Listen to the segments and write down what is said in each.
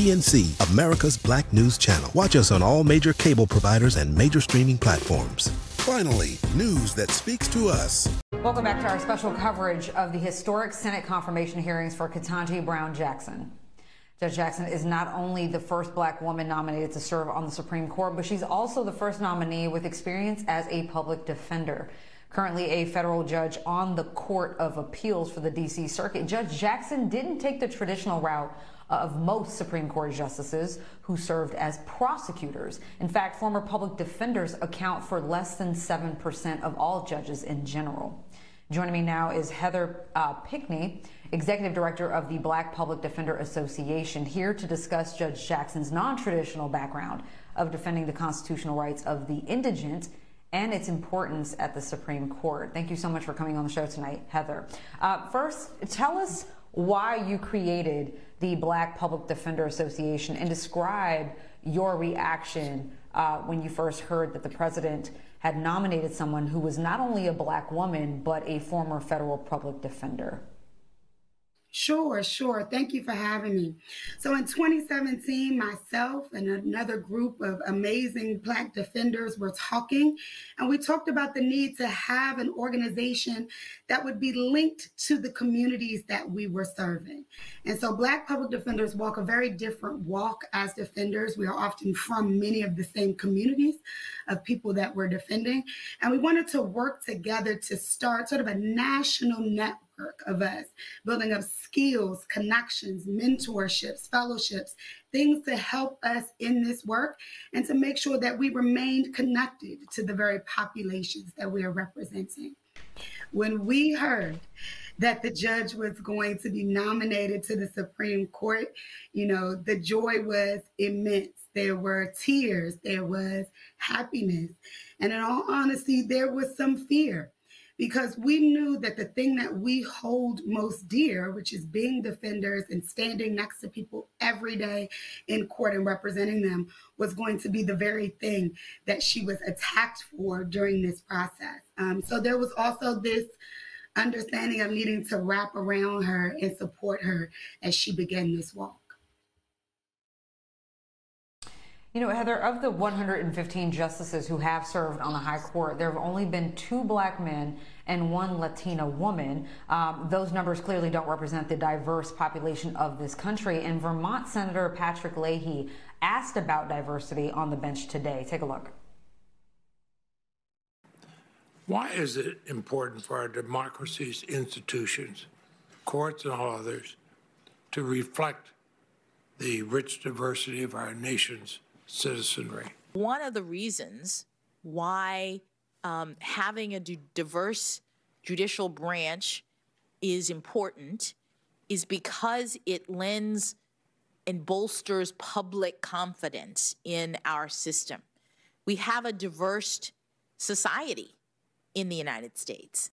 PNC, America's Black News Channel. Watch us on all major cable providers and major streaming platforms. Finally, news that speaks to us. Welcome back to our special coverage of the historic Senate confirmation hearings for Ketanji Brown Jackson. Judge Jackson is not only the first black woman nominated to serve on the Supreme Court, but she's also the first nominee with experience as a public defender. Currently a federal judge on the Court of Appeals for the D.C. Circuit, Judge Jackson didn't take the traditional route of most Supreme Court justices who served as prosecutors. In fact, former public defenders account for less than 7% of all judges in general. Joining me now is Heather Pinckney, Executive Director of the Black Public Defender Association, here to discuss Judge Jackson's non-traditional background of defending the constitutional rights of the indigent and its importance at the Supreme Court. Thank you so much for coming on the show tonight, Heather. First, tell us why you created the Black Public Defender Association and describe your reaction when you first heard that the president had nominated someone who was not only a black woman, but a former federal public defender. Sure. Thank you for having me. So in 2017, myself and another group of amazing Black defenders were talking, and we talked about the need to have an organization that would be linked to the communities that we were serving. And so Black public defenders walk a very different walk as defenders. We are often from many of the same communities of people that we're defending. And we wanted to work together to start sort of a national network of us, building up skills, connections, mentorships, fellowships, things to help us in this work and to make sure that we remained connected to the very populations that we are representing. When we heard that the judge was going to be nominated to the Supreme Court, the joy was immense. There were tears, there was happiness, and in all honesty, there was some fear. Because we knew that the thing that we hold most dear, which is being defenders and standing next to people every day in court and representing them, was going to be the very thing that she was attacked for during this process. So there was also this understanding of needing to wrap around her and support her as she began this walk. Heather, of the 115 justices who have served on the high court, there have only been 2 black men and 1 Latina woman. Those numbers clearly don't represent the diverse population of this country. And Vermont Senator Patrick Leahy asked about diversity on the bench today. Take a look. Why is it important for our democracy's institutions, courts and all others, to reflect the rich diversity of our nation's citizenry? One of the reasons why having a diverse judicial branch is important is because it lends and bolsters public confidence in our system. We have a diverse society in the United States.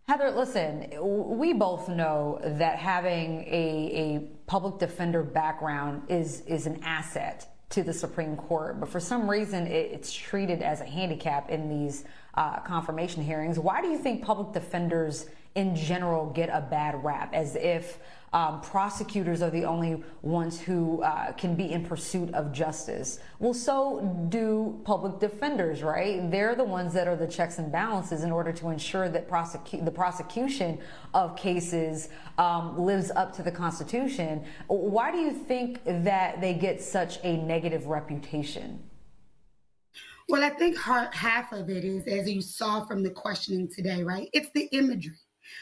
Heather, listen, we both know that having a public defender background is an asset to the Supreme Court, but for some reason it's treated as a handicap in these confirmation hearings. Why do you think public defenders in general get a bad rap, as if prosecutors are the only ones who can be in pursuit of justice? Well, so do public defenders, right? They're the ones that are the checks and balances in order to ensure that the prosecution of cases lives up to the Constitution. Why do you think that they get such a negative reputation? Well, I think half of it is, as you saw from the questioning today, right? It's the imagery.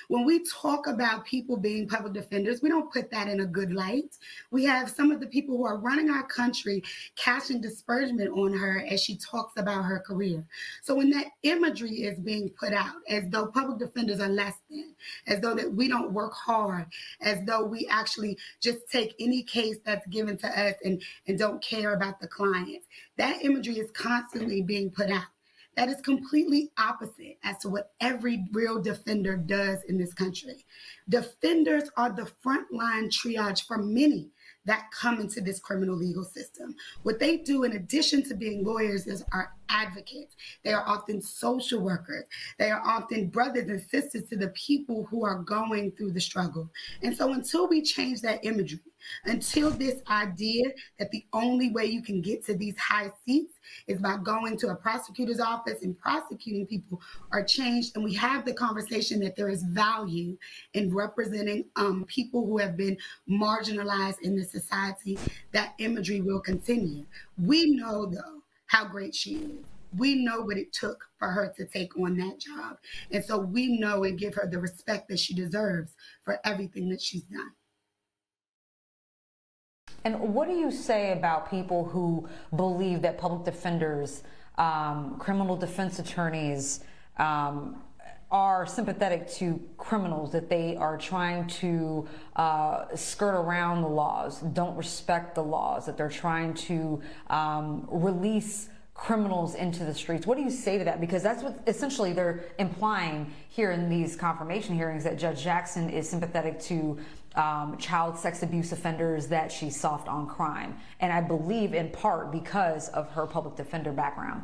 When we talk about people being public defenders, we don't put that in a good light. We have some of the people who are running our country casting disparagement on her as she talks about her career. So when that imagery is being put out, as though public defenders are less than, as though that we don't work hard, as though we actually just take any case that's given to us and don't care about the clients, that imagery is constantly being put out. that is completely opposite as to what every real defender does in this country. Defenders are the frontline triage for many that come into this criminal legal system. What they do in addition to being lawyers is are advocates. They are often social workers. They are often brothers and sisters to the people who are going through the struggle. And so until we change that imagery, until this idea that the only way you can get to these high seats is by going to a prosecutor's office and prosecuting people are changed, and we have the conversation that there is value in representing people who have been marginalized in this society, that imagery will continue. We know, though, how great she is. We know what it took for her to take on that job. And so we know and give her the respect that she deserves for everything that she's done. And what do you say about people who believe that public defenders, criminal defense attorneys, are sympathetic to criminals, that they are trying to skirt around the laws, don't respect the laws, that they're trying to release criminals into the streets? What do you say to that? Because that's what essentially they're implying here in these confirmation hearings, that Judge Jackson is sympathetic to child sex abuse offenders, that she's soft on crime. And I believe in part because of her public defender background.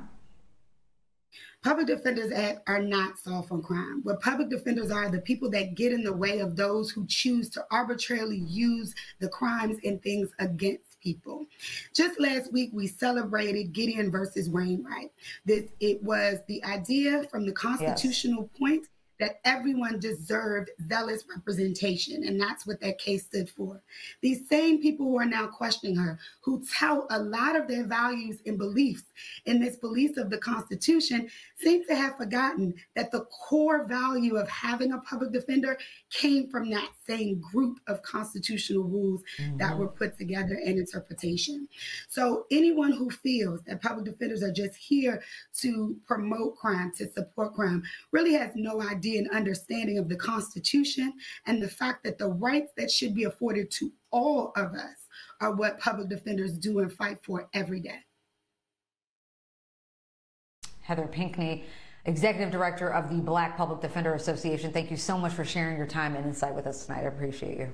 Public defenders are not soft on crime. What public defenders are the people that get in the way of those who choose to arbitrarily use the crimes and things against people. Just last week, we celebrated Gideon versus Wainwright. It was the idea from the constitutional point that everyone deserved zealous representation, and that's what that case stood for. These same people who are now questioning her, who tell a lot of their values and beliefs in this belief of the Constitution, seem to have forgotten that the core value of having a public defender came from that same group of constitutional rules that were put together in interpretation. So anyone who feels that public defenders are just here to promote crime, to support crime, really has no idea and understanding of the Constitution and the fact that the rights that should be afforded to all of us are what public defenders do and fight for every day. Heather Pinckney, Executive Director of the Black Public Defender Association, thank you so much for sharing your time and insight with us tonight. I appreciate you.